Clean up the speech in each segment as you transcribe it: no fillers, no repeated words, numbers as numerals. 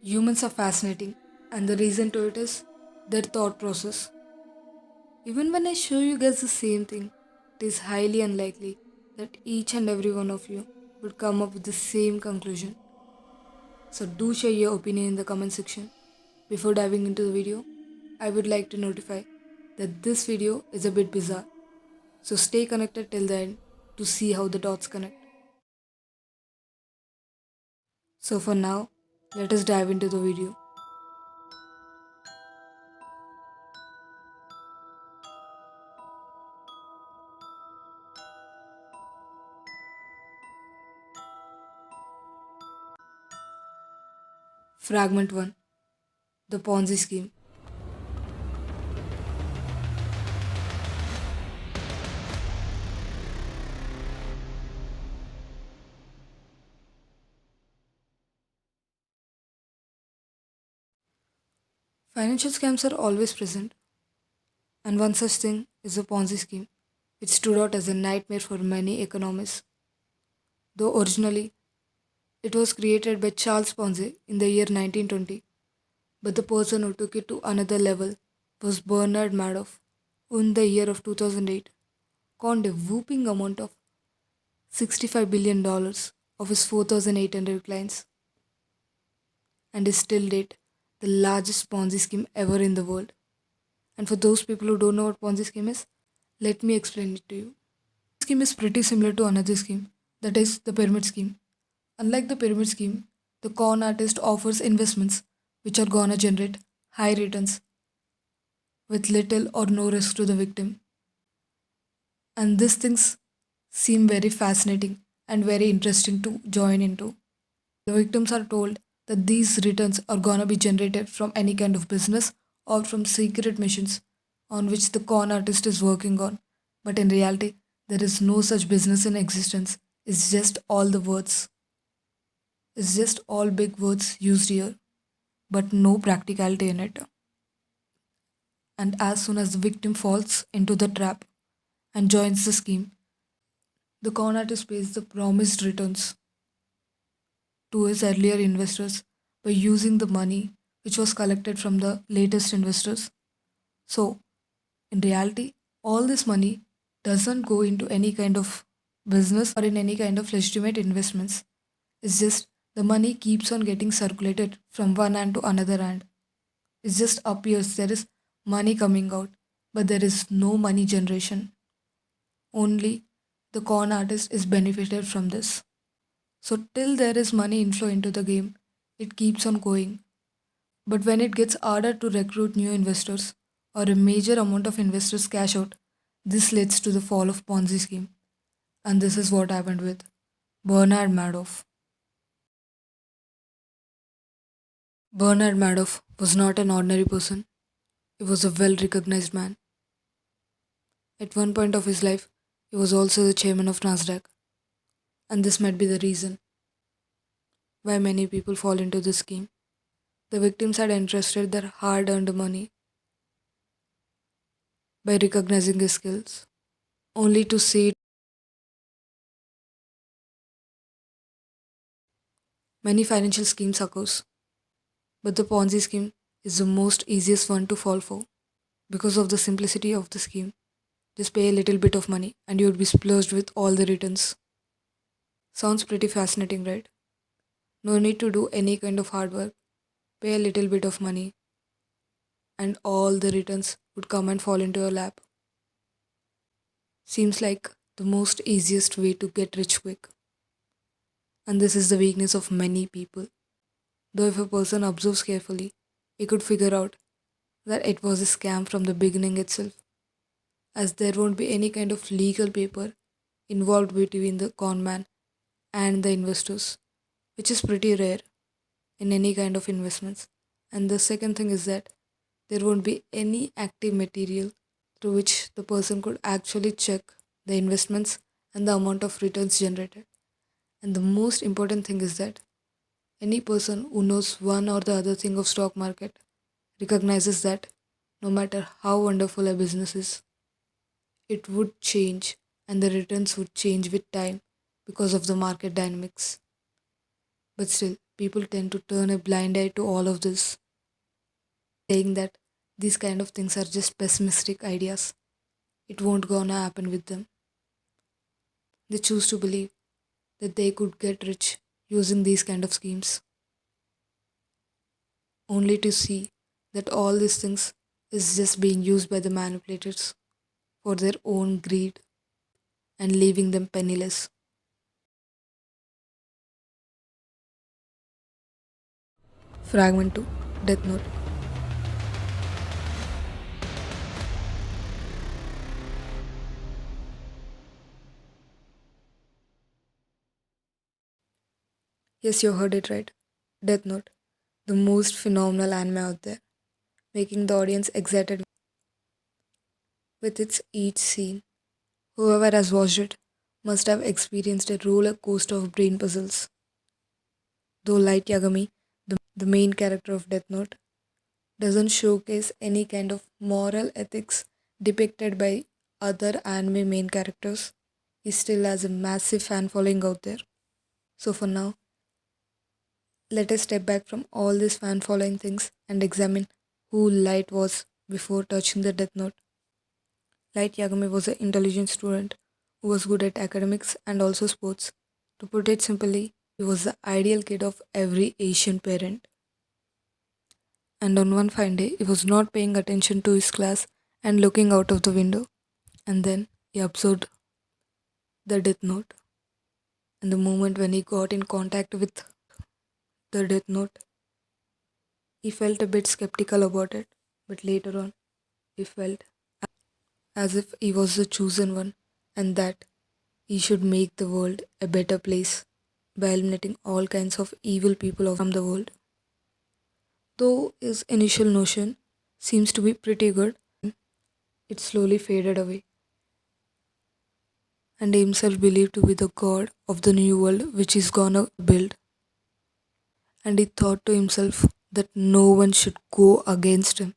Humans are fascinating, and the reason to it is their thought process. Even when I show you guys the same thing, it is highly unlikely that each and every one of you would come up with the same conclusion. So, do share your opinion in the comment section. Before diving into the video, I would like to notify that this video is a bit bizarre, so stay connected till the end to see how the dots connect. So, for now, let us dive into the video. Fragment 1. The Ponzi Scheme. Financial scams are always present, and one such thing is the Ponzi scheme, which stood out as a nightmare for many economists. Though originally it was created by Charles Ponzi in the year 1920, but the person who took it to another level was Bernard Madoff, who in the year of 2008 conned a whooping amount of $65 billion of his 4,800 clients, and is still date the largest Ponzi scheme ever in the world. And for those people who don't know what Ponzi scheme is, let me explain it to you. Scheme is pretty similar to another scheme, that is the pyramid scheme. Unlike the pyramid scheme, the con artist offers investments which are gonna generate high returns with little or no risk to the victim. And these things seem very fascinating and very interesting to join into. The victims are told that these returns are gonna be generated from any kind of business or from secret missions on which the con artist is working on. But in reality, there is no such business in existence. It's just all the words. It's just all big words used here, but no practicality in it. And as soon as the victim falls into the trap and joins the scheme, the con artist pays the promised returns to his earlier investors by using the money which was collected from the latest investors. So, in reality, all this money doesn't go into any kind of business or in any kind of legitimate investments. It's just the money keeps on getting circulated from one hand to another hand. It just appears there is money coming out, but there is no money generation. Only the con artist is benefited from this. So, till there is money inflow into the game, it keeps on going. But when it gets harder to recruit new investors or a major amount of investors cash out, this leads to the fall of Ponzi scheme. And this is what happened with Bernard Madoff. Bernard Madoff was not an ordinary person. He was a well recognized man. At one point of his life, he was also the chairman of Nasdaq. And this might be the reason why many people fall into this scheme. The victims had entrusted their hard earned money by recognizing his skills, only to see it. Many financial schemes occurs, but the Ponzi scheme is the most easiest one to fall for because of the simplicity of the scheme. Just pay a little bit of money and you would be splurged with all the returns. Sounds pretty fascinating, right? No need to do any kind of hard work. Pay a little bit of money and all the returns would come and fall into your lap. Seems like the most easiest way to get rich quick. And this is the weakness of many people. Though if a person observes carefully, he could figure out that it was a scam from the beginning itself, as there won't be any kind of legal paper involved between the conman and the investors, which is pretty rare in any kind of investments. And the second thing is that there won't be any active material through which the person could actually check the investments and the amount of returns generated. And the most important thing is that any person who knows one or the other thing of stock market recognizes that no matter how wonderful a business is, it would change and the returns would change with time because of the market dynamics. But still, people tend to turn a blind eye to all of this, saying that these kind of things are just pessimistic ideas. It won't gonna happen with them. They choose to believe that they could get rich using these kind of schemes, only to see that all these things is just being used by the manipulators for their own greed and leaving them penniless. Fragment 2, Death Note. Yes, you heard it right. Death Note, the most phenomenal anime out there, making the audience excited with its each scene. Whoever has watched it must have experienced a roller coaster of brain puzzles. Though Light Yagami, the main character of Death Note, doesn't showcase any kind of moral ethics depicted by other anime main characters, he still has a massive fan following out there. So for now, let us step back from all these fan following things and examine who Light was before touching the Death Note. Light Yagami was an intelligent student who was good at academics and also sports. To put it simply, he was the ideal kid of every Asian parent. And on one fine day, he was not paying attention to his class and looking out of the window. And then he observed the Death Note. And the moment when he got in contact with the Death Note, he felt a bit skeptical about it. But later on, he felt as if he was the chosen one and that he should make the world a better place by eliminating all kinds of evil people from the world. Though his initial notion seems to be pretty good, it slowly faded away, and he himself believed to be the god of the new world which he's gonna build. And he thought to himself that no one should go against him.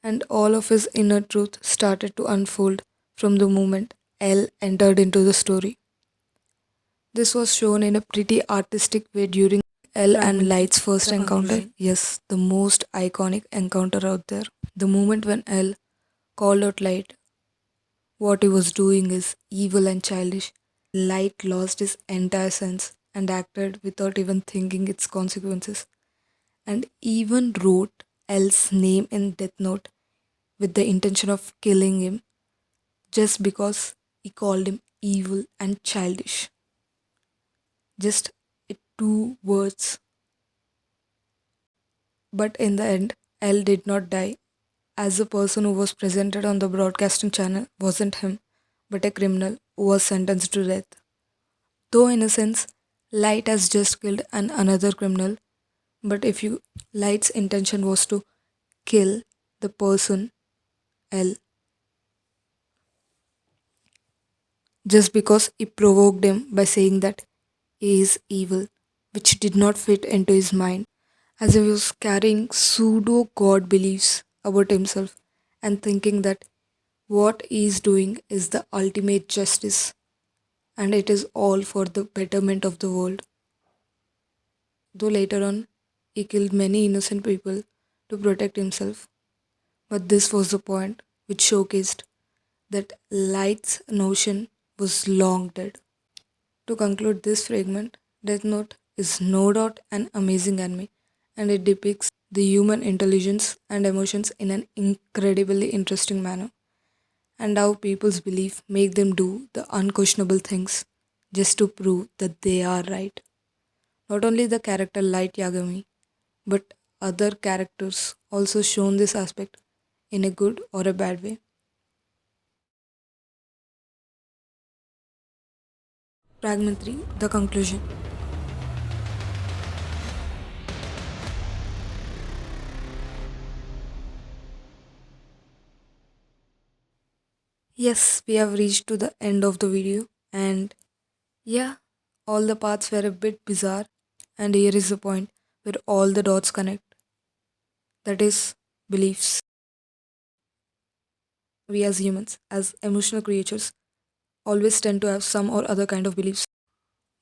And all of his inner truth started to unfold from the moment L entered into the story. This was shown in a pretty artistic way during L and Light's first encounter. Yes, the most iconic encounter out there. The moment when L called out Light, what he was doing is evil and childish. Light lost his entire sense and acted without even thinking its consequences, and even wrote L's name in Death Note with the intention of killing him just because he called him evil and childish. Just two words. But in the end, L did not die, as the person who was presented on the broadcasting channel wasn't him, but a criminal who was sentenced to death. Though, in a sense, Light has just killed another criminal, but if you Light's intention was to kill the person L just because he provoked him by saying that he is evil, which did not fit into his mind, as he was carrying pseudo god beliefs about himself and thinking that what he is doing is the ultimate justice and it is all for the betterment of the world. Though later on he killed many innocent people to protect himself, but this was the point which showcased that Light's notion was long dead. To conclude this fragment, Death Note is no doubt an amazing anime, and it depicts the human intelligence and emotions in an incredibly interesting manner, and how people's belief make them do the unquestionable things just to prove that they are right. Not only the character Light Yagami, but other characters also shown this aspect in a good or a bad way. Fragment 3, the conclusion. Yes, we have reached to the end of the video, and yeah, all the parts were a bit bizarre, and here is the point where all the dots connect. That is beliefs. We as humans, as emotional creatures, always tend to have some or other kind of beliefs.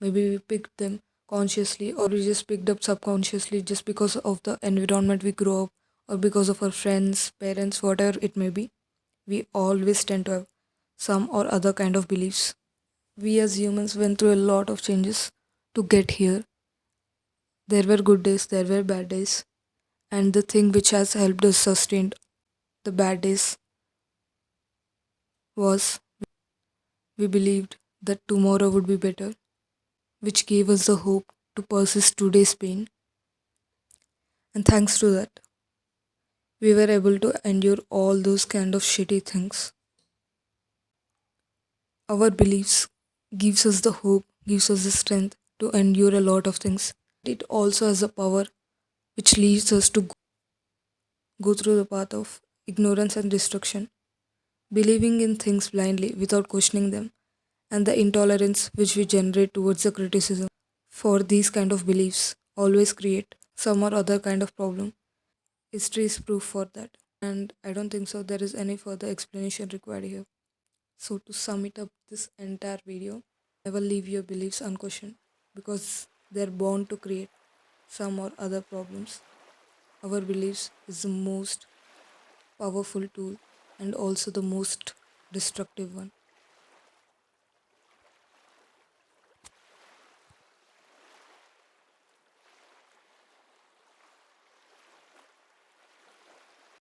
Maybe we picked them consciously, or we just picked up subconsciously just because of the environment we grow up, or because of our friends, parents, whatever it may be. We always tend to have some or other kind of beliefs. We as humans went through a lot of changes to get here. There were good days, there were bad days, and the thing which has helped us sustain the bad days was we believed that tomorrow would be better, which gave us the hope to persist today's pain. And thanks to that, we were able to endure all those kind of shitty things. Our beliefs gives us the hope, gives us the strength to endure a lot of things. It also has the power which leads us to go through the path of ignorance and destruction, believing in things blindly without questioning them, and the intolerance which we generate towards the criticism for these kind of beliefs always create some or other kind of problem. History is proof for that. And I don't think so there is any further explanation required here. So to sum it up this entire video, never leave your beliefs unquestioned because they're bound to create some or other problems. Our beliefs is the most powerful tool and also the most destructive one.